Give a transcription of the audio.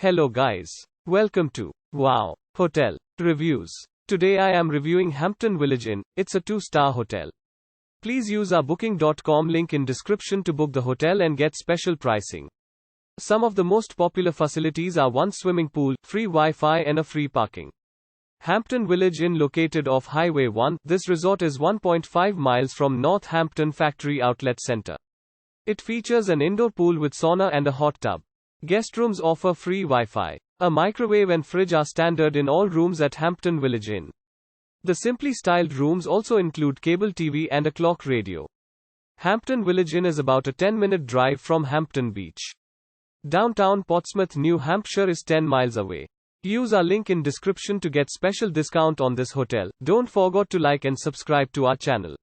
Hello guys. Welcome to Wow Hotel Reviews. Today I am reviewing Hampton Village Inn. It's a 2-star hotel. Please use our booking.com link in description to book the hotel and get special pricing. Some of the most popular facilities are one swimming pool, free Wi-Fi and a free parking. Hampton Village Inn located off Highway 1, this resort is 1.5 miles from Northampton Factory Outlet Center. It features an indoor pool with sauna and a hot tub. Guestrooms offer free Wi-Fi. A microwave and fridge are standard in all rooms at Hampton Village Inn. The simply styled rooms also include cable TV and a clock radio. Hampton Village Inn is about a 10-minute drive from Hampton Beach. Downtown Portsmouth, New Hampshire is 10 miles away. Use our link in description to get special discount on this hotel. Don't forget to like and subscribe to our channel.